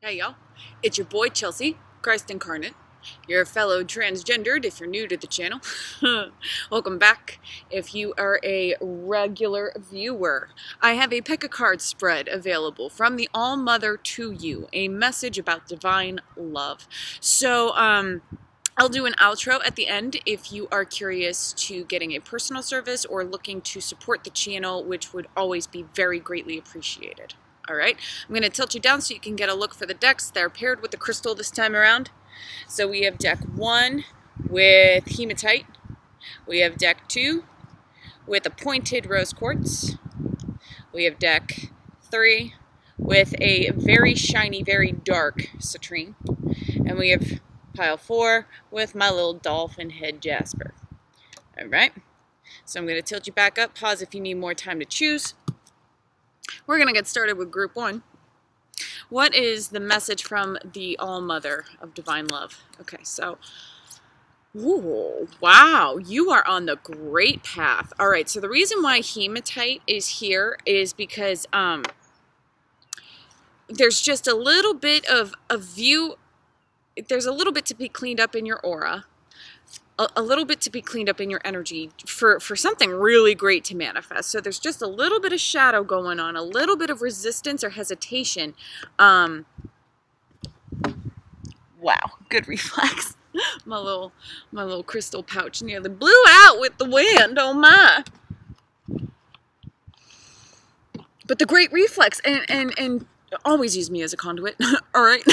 Hey y'all, it's your boy Chelsea, Christ Incarnate. You're a fellow transgendered if you're new to the channel. Welcome back if you are a regular viewer. I have a pick a card spread available from the All Mother to you, a message about divine love. So, I'll do an outro at the end if you are curious to getting a personal service or looking to support the channel, which would always be very greatly appreciated. Alright, I'm going to tilt you down so you can get a look for the decks. They're paired with the crystal this time around. So we have deck 1 with hematite. We have deck 2 with a pointed rose quartz. We have deck 3 with a very shiny, very dark citrine. And we have pile 4 with my little dolphin head jasper. Alright, so I'm going to tilt you back up. Pause if you need more time to choose. We're going to get started with group 1. What is the message from the All Mother of Divine Love? Okay, so, ooh, wow, you are on the great path. All right, so the reason why hematite is here is because there's just a little bit of a view, there's a little bit to be cleaned up in your aura. A little bit to be cleaned up in your energy for something really great to manifest. So there's just a little bit of shadow going on, a little bit of resistance or hesitation. Wow, good reflex. my little crystal pouch nearly blew out with the wind. Oh my. But the great reflex and always use me as a conduit. All right.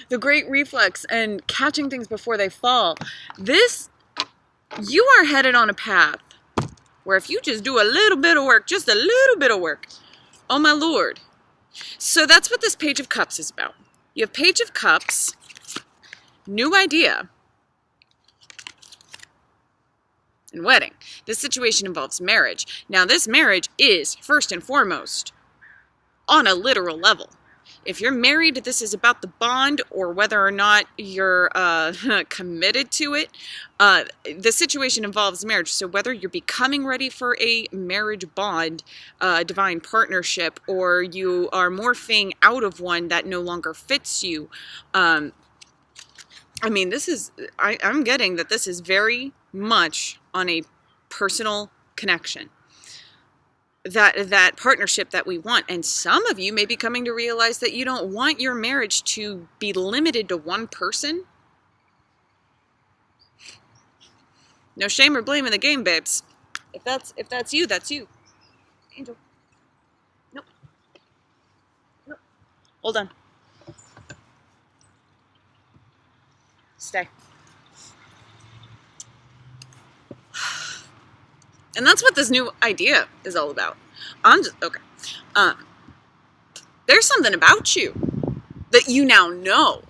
The great reflex and catching things before they fall. You are headed on a path where if you just do a little bit of work, just a little bit of work, oh my Lord. So that's what this Page of Cups is about. You have Page of Cups, new idea, and wedding. This situation involves marriage. Now this marriage is, first and foremost, on a literal level. If you're married, this is about the bond or whether or not you're committed to it. The situation involves marriage. So whether you're becoming ready for a marriage bond, divine partnership, or you are morphing out of one that no longer fits you. I mean, I'm getting that this is very much on a personal connection. That partnership that we want. And some of you may be coming to realize that you don't want your marriage to be limited to one person. No shame or blame in the game, babes. If that's you, that's you. Angel. Nope. Nope. Hold on. Stay. And that's what this new idea is all about. Okay. There's something about you that you now know.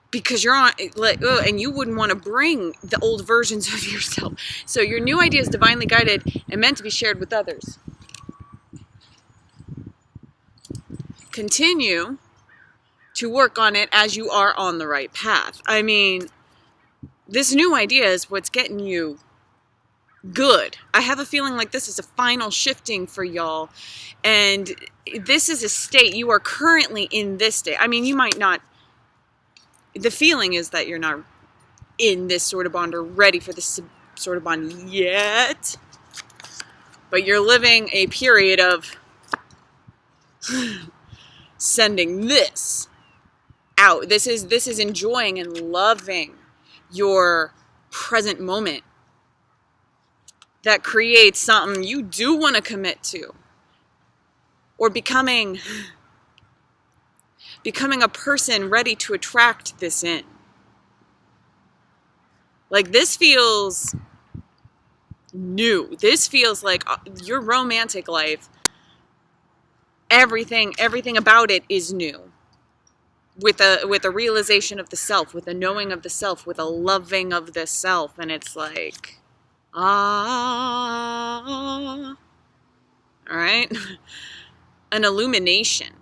Because you're on, and you wouldn't want to bring the old versions of yourself. So your new idea is divinely guided and meant to be shared with others. Continue to work on it as you are on the right path. I mean, this new idea is what's getting you good. I have a feeling like this is a final shifting for y'all, and this is a state you are currently in. This state, I mean, you might not, the feeling is that you're not in this sort of bond or ready for this sort of bond yet, but you're living a period of sending this out. This is enjoying and loving your present moment. That creates something you do want to commit to. Or becoming a person ready to attract this in. Like this feels new. This feels like your romantic life. Everything about it is new. With a realization of the self, with a knowing of the self, with a loving of the self. And it's like, all right, an illumination,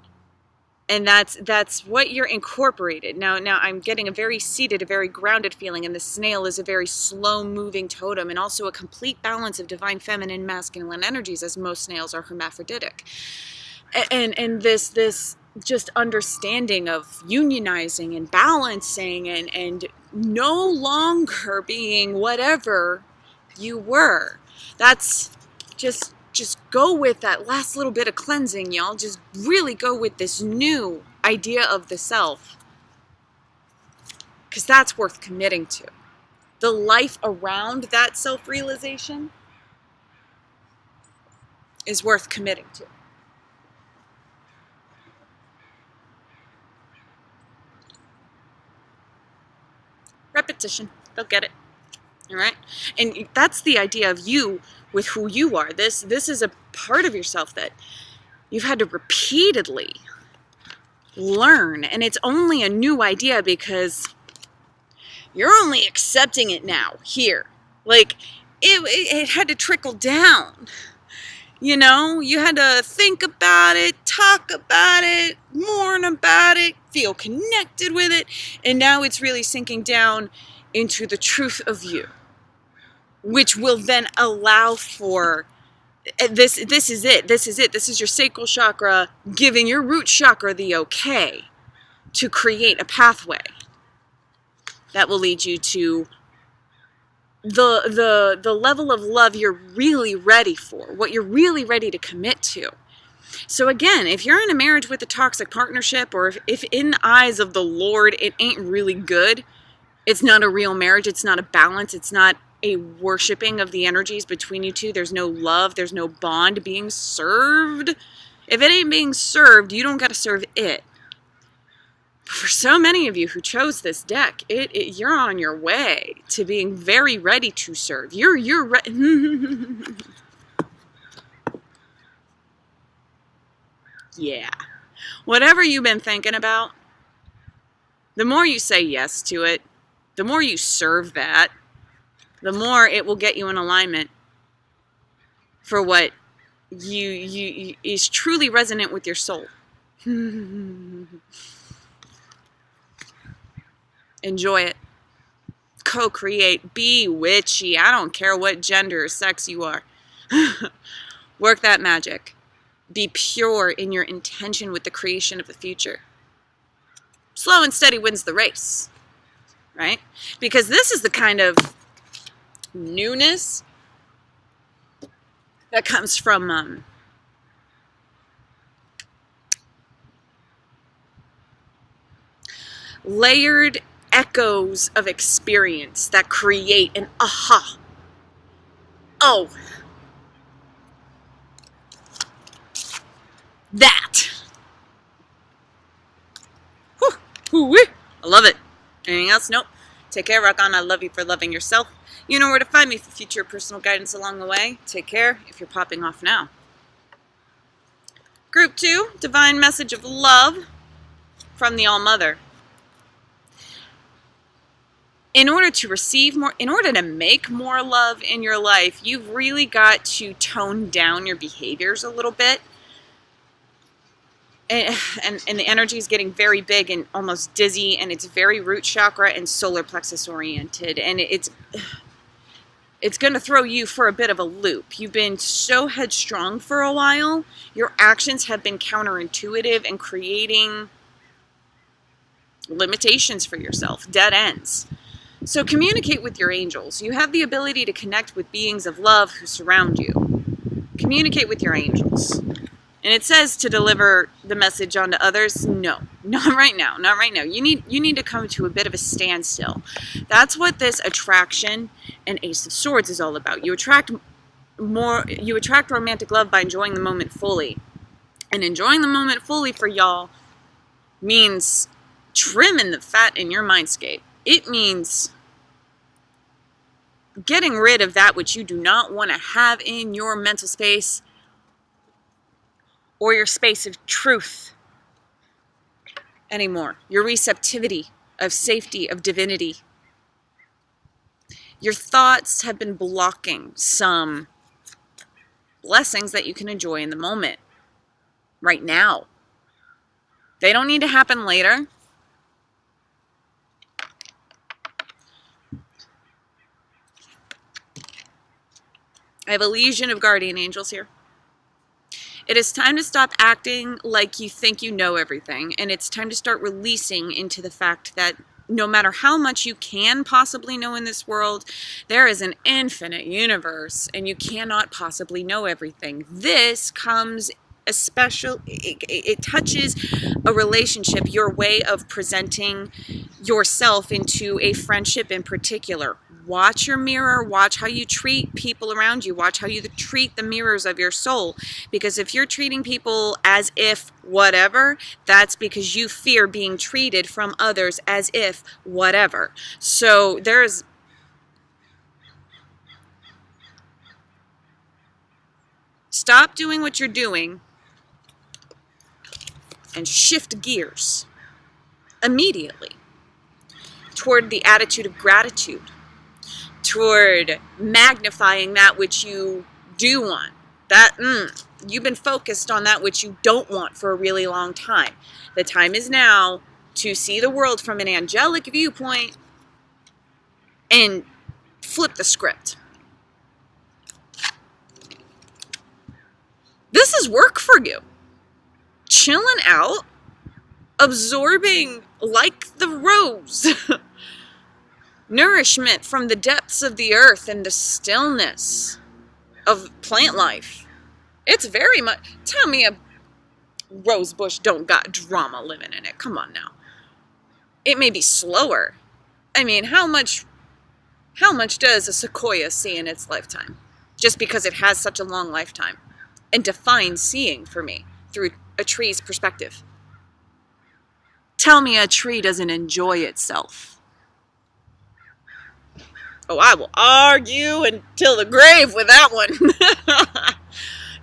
and that's what you're incorporated. Now I'm getting a very seated, a very grounded feeling, and the snail is a very slow-moving totem, and also a complete balance of divine feminine, masculine energies, as most snails are hermaphroditic. And this just understanding of unionizing and balancing and no longer being whatever you were. That's just go with that last little bit of cleansing, y'all. Just really go with this new idea of the self, because that's worth committing to. The life around that self-realization is worth committing to. Repetition, they'll get it. All right, and that's the idea of you with who you are. This is a part of yourself that you've had to repeatedly learn, and it's only a new idea because you're only accepting it now here. Like it had to trickle down. You know, you had to think about it, talk about it, mourn about it, feel connected with it, and now it's really sinking down into the truth of you, which will then allow for this is it. This is your sacral chakra giving your root chakra the okay to create a pathway that will lead you to the level of love you're really ready for, what you're really ready to commit to. So again, if you're in a marriage with a toxic partnership, or if in the eyes of the Lord it ain't really good, it's not a real marriage, it's not a balance, it's not a worshiping of the energies between you two, there's no love, there's no bond being served. If it ain't being served, you don't got to serve it. For so many of you who chose this deck, you're on your way to being very ready to serve. You're ready. Yeah. Whatever you've been thinking about, the more you say yes to it, the more you serve that, the more it will get you in alignment for what you is truly resonant with your soul. Enjoy it. Co-create. Be witchy. I don't care what gender or sex you are. Work that magic. Be pure in your intention with the creation of the future. Slow and steady wins the race. Right? Because this is the kind of newness that comes from layered echoes of experience that create an aha. Oh, that. Whew. Ooh-wee. I love it. Anything else? Nope. Take care, rock on. I love you for loving yourself. You know where to find me for future personal guidance along the way. Take care if you're popping off now. Group 2, divine message of love from the All-Mother. In order to receive more, in order to make more love in your life, you've really got to tone down your behaviors a little bit. And the energy is getting very big and almost dizzy, and it's very root chakra and solar plexus oriented, and it's going to throw you for a bit of a loop. You've been so headstrong for a while. Your actions have been counterintuitive and creating limitations for yourself, dead ends. So communicate with your angels. You have the ability to connect with beings of love who surround you. Communicate with your angels. And it says to deliver the message onto others. No, not right now. Not right now. You need to come to a bit of a standstill. That's what this attraction and Ace of Swords is all about. You attract romantic love by enjoying the moment fully. And enjoying the moment fully for y'all means trimming the fat in your mindscape. It means getting rid of that which you do not want to have in your mental space or your space of truth anymore. Your receptivity of safety, of divinity. Your thoughts have been blocking some blessings that you can enjoy in the moment, right now. They don't need to happen later. I have a legion of guardian angels here. It is time to stop acting like you think you know everything, and it's time to start releasing into the fact that no matter how much you can possibly know in this world, there is an infinite universe, and you cannot possibly know everything. This comes it touches a relationship, your way of presenting yourself into a friendship in particular. Watch your mirror, watch how you treat people around you, watch how you treat the mirrors of your soul. Because if you're treating people as if whatever, that's because you fear being treated from others as if whatever. So stop doing what you're doing and shift gears immediately toward the attitude of gratitude, toward magnifying that which you do want. You've been focused on that which you don't want for a really long time. The time is now to see the world from an angelic viewpoint and flip the script. This is work for you. Chilling out, absorbing like the rose nourishment from the depths of the earth and the stillness of plant life. It's very much, tell me a rose bush don't got drama living in it. Come on now. It may be slower. I mean, how much does a sequoia see in its lifetime? Just because it has such a long lifetime and defines seeing for me through a tree's perspective. Tell me a tree doesn't enjoy itself. Oh, I will argue until the grave with that one.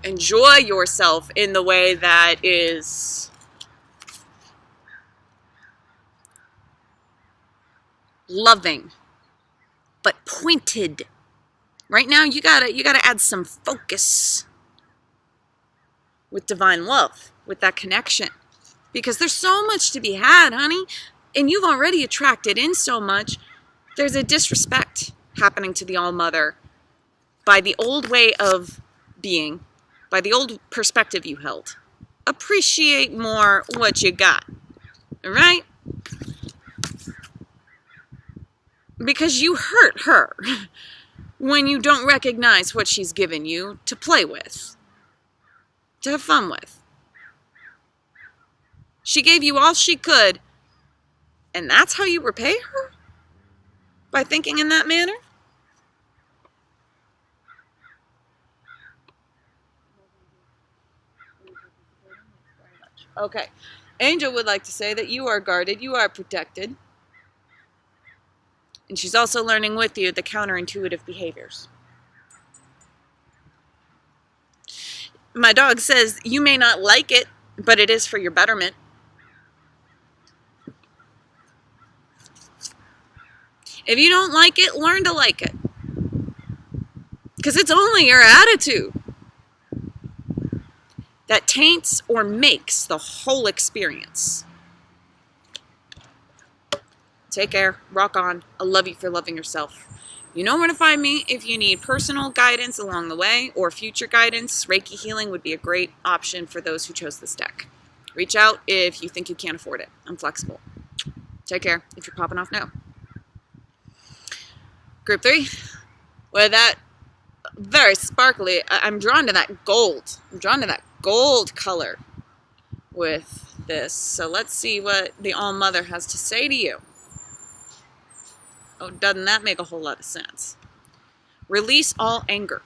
Enjoy yourself in the way that is loving, but pointed. Right now, you gotta add some focus with divine love, with that connection. Because there's so much to be had, honey. And you've already attracted in so much. There's a disrespect happening to the All-Mother by the old way of being, by the old perspective you held. Appreciate more what you got. All right? Because you hurt her when you don't recognize what she's given you to play with, to have fun with. She gave you all she could, and that's how you repay her? By thinking in that manner? Okay. Angel would like to say that you are guarded, you are protected. And she's also learning with you the counterintuitive behaviors. My dog says you may not like it, but it is for your betterment. If you don't like it, learn to like it. Because it's only your attitude that taints or makes the whole experience. Take care. Rock on. I love you for loving yourself. You know where to find me if you need personal guidance along the way or future guidance. Reiki healing would be a great option for those who chose this deck. Reach out if you think you can't afford it. I'm flexible. Take care if you're popping off now. Group 3, with that very sparkly, I'm drawn to that gold. I'm drawn to that gold color with this. So let's see what the All-Mother has to say to you. Oh, doesn't that make a whole lot of sense? Release all anger.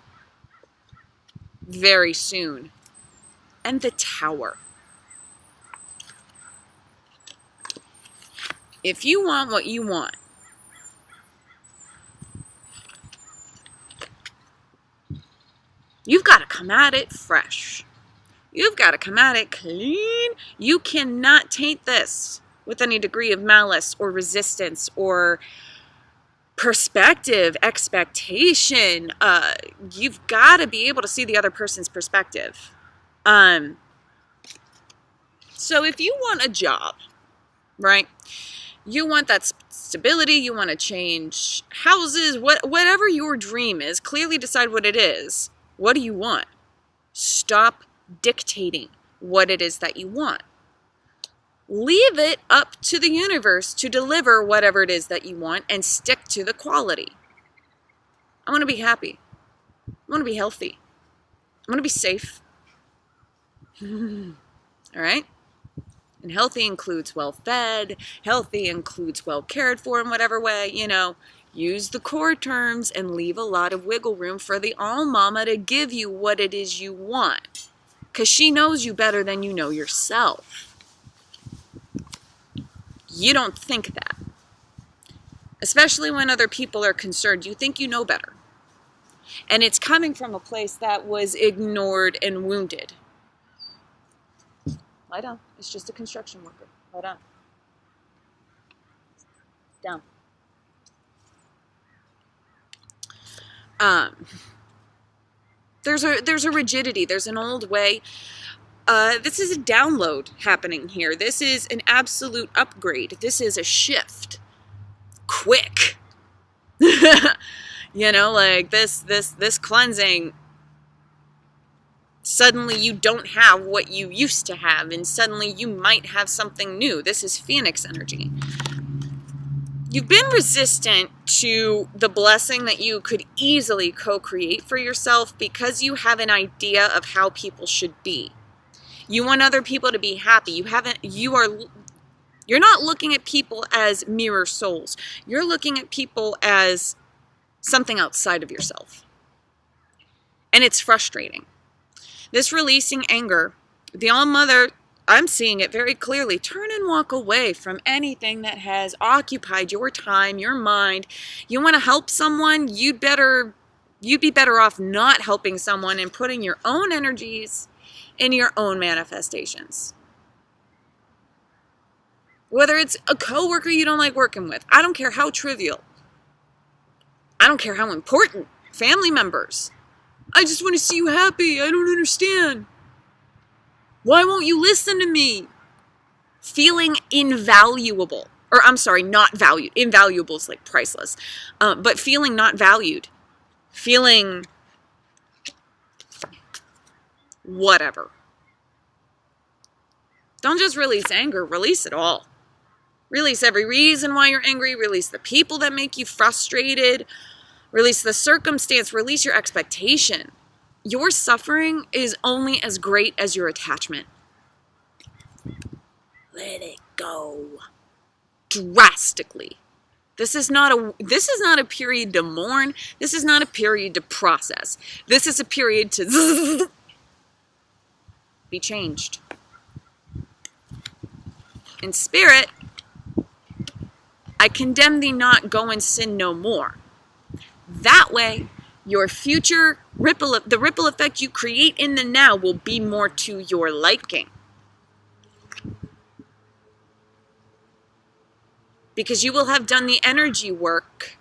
Very soon. And the Tower. If you want what you want, you've got to come at it fresh. You've got to come at it clean. You cannot taint this with any degree of malice or resistance or perspective, expectation. You've got to be able to see the other person's perspective. So if you want a job, right? You want that stability, you want to change houses, whatever your dream is, clearly decide what it is. What do you want? Stop dictating what it is that you want. Leave it up to the universe to deliver whatever it is that you want and stick to the quality. I want to be happy. I want to be healthy. I want to be safe. All right? And healthy includes well-fed. Healthy includes well cared for in whatever way, you know. Use the core terms and leave a lot of wiggle room for the all-mama to give you what it is you want. Because she knows you better than you know yourself. You don't think that. Especially when other people are concerned. You think you know better. And it's coming from a place that was ignored and wounded. Lie down. It's just a construction worker. Lie down. Down. There's a rigidity. There's an old way. This is a download happening here. This is an absolute upgrade. This is a shift. Quick. You know, like this cleansing. Suddenly you don't have what you used to have, and suddenly you might have something new. This is Phoenix energy. You've been resistant to the blessing that you could easily co-create for yourself because you have an idea of how people should be. You want other people to be happy. You're not looking at people as mirror souls. You're looking at people as something outside of yourself. And it's frustrating. This releasing anger, the All-Mother, I'm seeing it very clearly. Turn and walk away from anything that has occupied your time, your mind. You want to help someone, you'd be better off not helping someone and putting your own energies in your own manifestations. Whether it's a coworker you don't like working with, I don't care how trivial. I don't care how important. Family members. I just want to see you happy. I don't understand. Why won't you listen to me? Feeling invaluable. Or I'm sorry, not valued. Invaluable is like priceless. But feeling not valued. Feeling whatever. Don't just release anger. Release it all. Release every reason why you're angry. Release the people that make you frustrated. Release the circumstance. Release your expectation. Your suffering is only as great as your attachment. Let it go. Drastically. This is not a period to mourn. This is not a period to process. This is a period to be changed. In spirit, I condemn thee not, go and sin no more. That way, your future the ripple effect you create in the now will be more to your liking. Because you will have done the energy work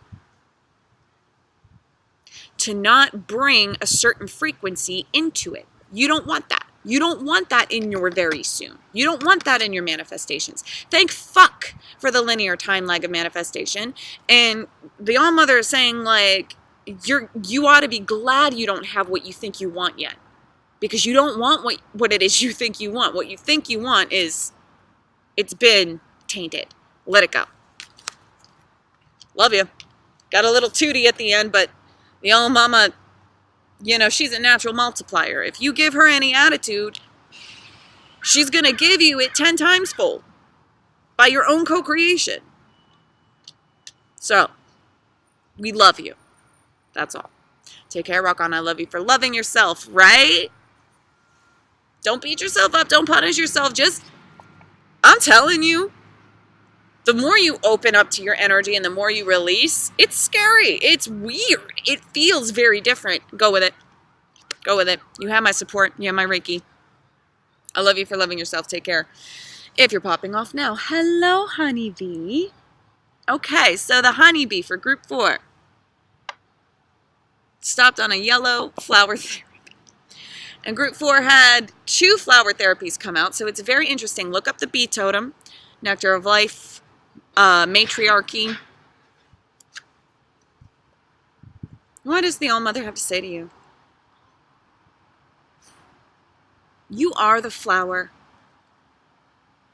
to not bring a certain frequency into it. You don't want that. You don't want that in your very soon. You don't want that in your manifestations. Thank fuck for the linear time lag of manifestation. And the All-Mother is saying, like, you ought to be glad you don't have what you think you want yet. Because you don't want what it is you think you want. What you think you want is, it's been tainted. Let it go. Love you. Got a little tootie at the end, but the old mama, she's a natural multiplier. If you give her any attitude, she's going to give you it 10 times fold by your own co-creation. So, we love you. That's all. Take care, rock on. I love you for loving yourself, right? Don't beat yourself up. Don't punish yourself. I'm telling you, the more you open up to your energy and the more you release, it's scary. It's weird. It feels very different. Go with it. Go with it. You have my support. You have my Reiki. I love you for loving yourself. Take care. If you're popping off now, hello, honeybee. Okay, so the honeybee for group 4 stopped on a yellow flower therapy. And group 4 had 2 flower therapies come out, so it's very interesting. Look up the bee totem, nectar of life, matriarchy. What does the All-Mother have to say to you? You are the flower.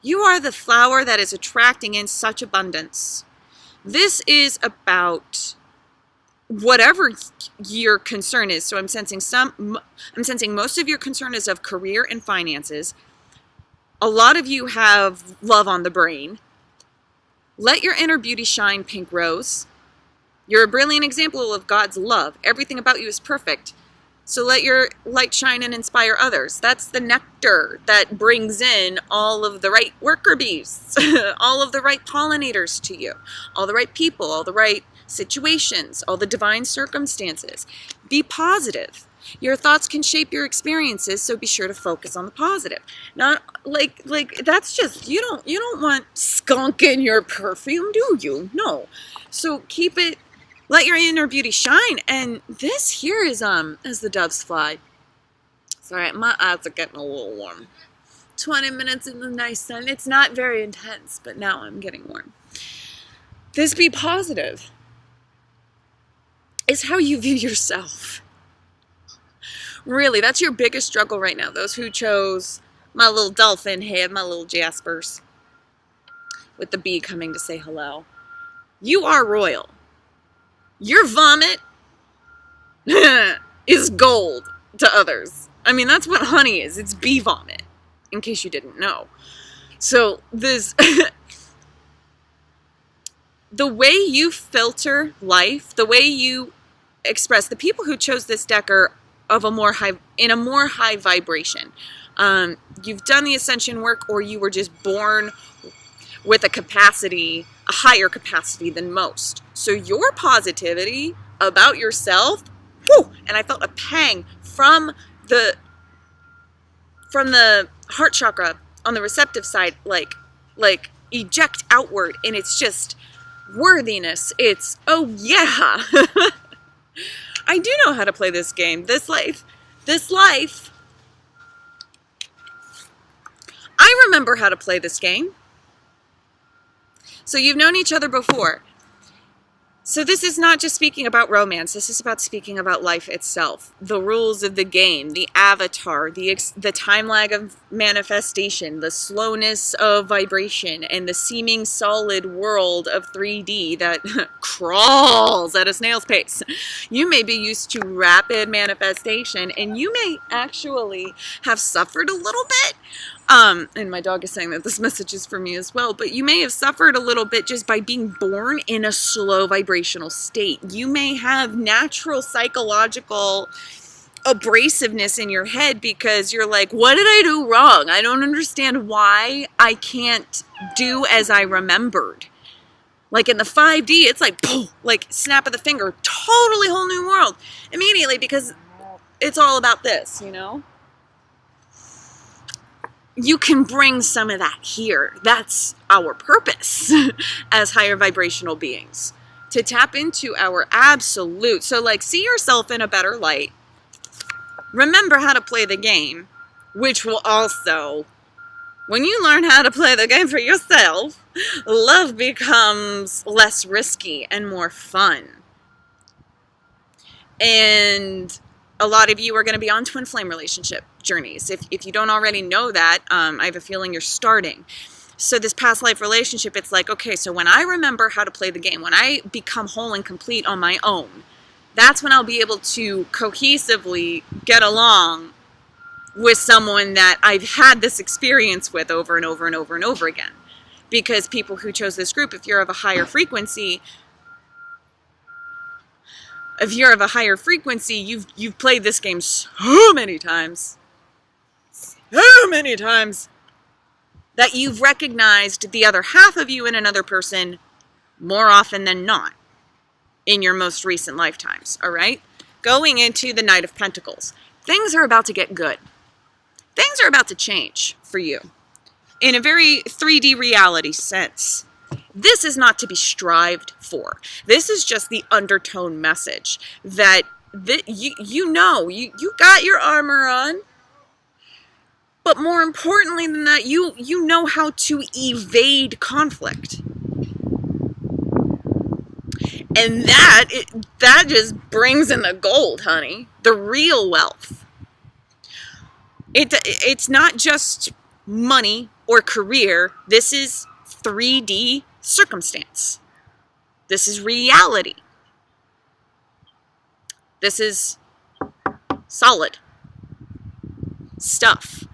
You are the flower that is attracting in such abundance. This is about whatever your concern is. So I'm sensing most of your concern is of career and finances. A lot of you have love on the brain. Let your inner beauty shine, Pink Rose. You're a brilliant example of God's love. Everything about you is perfect. So let your light shine and inspire others. That's the nectar that brings in all of the right worker bees, all of the right pollinators to you, all the right people, all the right situations, all the divine circumstances. Be positive. Your thoughts can shape your experiences, so be sure to focus on the positive. Not like that's just, you don't want skunk in your perfume, do you? No. So keep it. Let your inner beauty shine. And this here is as the doves fly. Sorry, my eyes are getting a little warm. 20 minutes in the nice sun. It's not very intense, but now I'm getting warm. This be positive is how you view yourself. Really, that's your biggest struggle right now. Those who chose my little dolphin head, my little Jaspers, with the bee coming to say hello. You are royal. Your vomit is gold to others. I mean, that's what honey is. It's bee vomit, in case you didn't know. So this, the way you filter life, the way you express, the people who chose this deck are of a more high vibration. You've done the ascension work, or you were just born with a higher capacity than most. So your positivity about yourself, whew, and I felt a pang from the heart chakra on the receptive side, like eject outward, and it's just worthiness. It's, oh yeah. I do know how to play this game. This life. I remember how to play this game. So you've known each other before. So this is not just speaking about romance. This is about speaking about life itself. The rules of the game, the avatar, the time lag of manifestation, the slowness of vibration, and the seeming solid world of 3D that crawls at a snail's pace. You may be used to rapid manifestation, and you may actually have suffered a little bit. And my dog is saying that this message is for me as well, but you may have suffered a little bit just by being born in a slow vibrational state. You may have natural psychological abrasiveness in your head because you're like, what did I do wrong? I don't understand why I can't do as I remembered. Like in the 5D, it's like, boom, like snap of the finger, totally whole new world immediately, because it's all about this, you know? You can bring some of that here. That's our purpose as higher vibrational beings, to tap into our absolute. So like, see yourself in a better light. Remember how to play the game, which will also, when you learn how to play the game for yourself, love becomes less risky and more fun. And a lot of you are going to be on twin flame relationship journeys. If you don't already know that, I have a feeling you're starting. So this past life relationship, it's like, okay, so when I remember how to play the game, when I become whole and complete on my own, that's when I'll be able to cohesively get along with someone that I've had this experience with over and over and over and over again. Because people who chose this group, if you're of a higher frequency, you've played this game so many times, that you've recognized the other half of you in another person more often than not in your most recent lifetimes, all right? Going into the Knight of Pentacles, things are about to get good. Things are about to change for you in a very 3D reality sense. This is not to be strived for. This is just the undertone message that you got your armor on, but more importantly than that, you know how to evade conflict. And that just brings in the gold, honey. The real wealth. It's not just money or career. This is 3D circumstance. This is reality. This is solid stuff.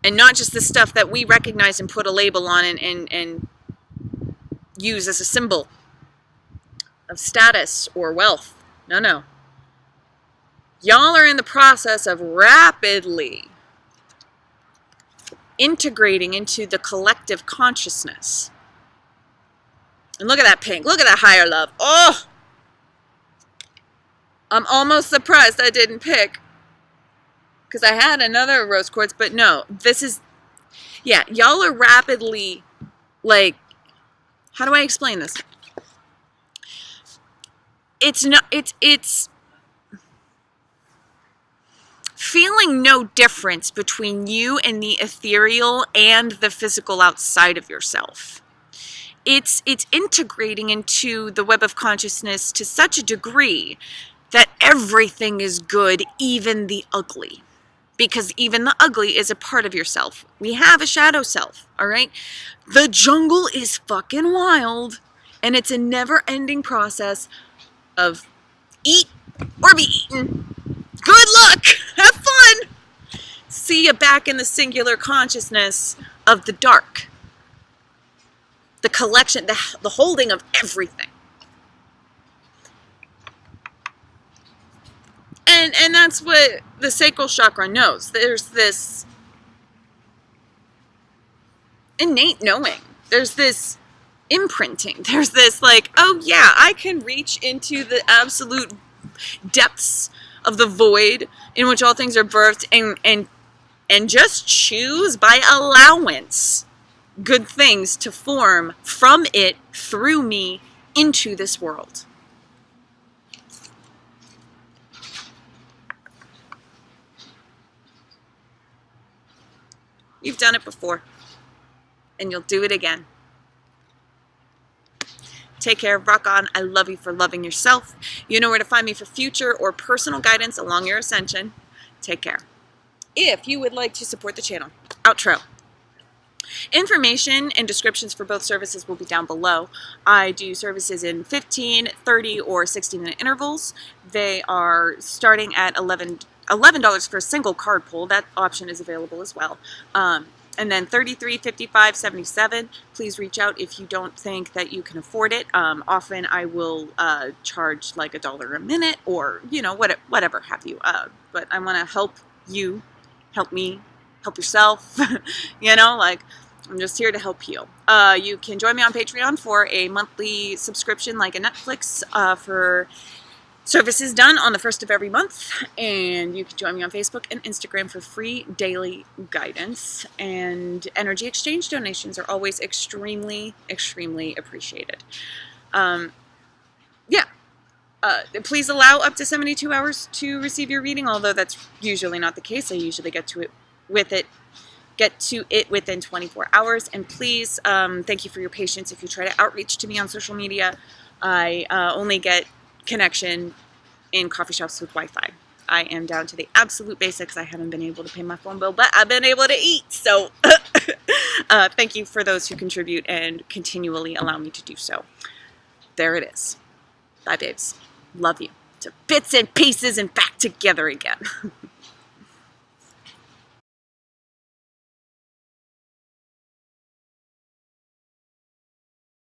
And not just the stuff that we recognize and put a label on and use as a symbol of status or wealth. No, no. Y'all are in the process of rapidly integrating into the collective consciousness. And look at that pink. Look at that higher love. Oh! I'm almost surprised I didn't pick. Because I had another rose quartz, but no. This is... Yeah, y'all are rapidly, like... How do I explain this? It's not... It's feeling no difference between you and the ethereal and the physical outside of yourself. It's integrating into the web of consciousness to such a degree that everything is good, even the ugly. Because even the ugly is a part of yourself. We have a shadow self, all right? The jungle is fucking wild, and it's a never-ending process of eat or be eaten. Good luck! Have fun! See you back in the singular consciousness of the dark. The collection, the holding of everything. And that's what the sacral chakra knows. There's this innate knowing. There's this imprinting. There's this like, oh yeah, I can reach into the absolute depths of the void in which all things are birthed and just choose by allowance good things to form from it through me into this world. You've done it before, and you'll do it again. Take care, rock on. I love you for loving yourself. You know where to find me for future or personal guidance along your ascension. Take care. If you would like to support the channel, outro. Information and descriptions for both services will be down below. I do services in 15, 30, or 60-minute intervals. They are starting at $11 for a single card pull. That option is available as well. And then 33, 55, 77. Please reach out if you don't think that you can afford it. Often I will charge like $1 a minute, or whatever have you. But I want to help you, help me, help yourself. I'm just here to help you. You can join me on Patreon for a monthly subscription, like a Netflix, for services done on the 1st of every month. And you can join me on Facebook and Instagram for free daily guidance. And energy exchange donations are always extremely, extremely appreciated. Please allow up to 72 hours to receive your reading, although that's usually not the case. I usually get to it within 24 hours. And please, thank you for your patience. If you try to outreach to me on social media, I only get connection in coffee shops with Wi-Fi. I am down to the absolute basics. I haven't been able to pay my phone bill, but I've been able to eat. So thank you for those who contribute and continually allow me to do so. There it is. Bye, babes. Love you. To bits and pieces and back together again.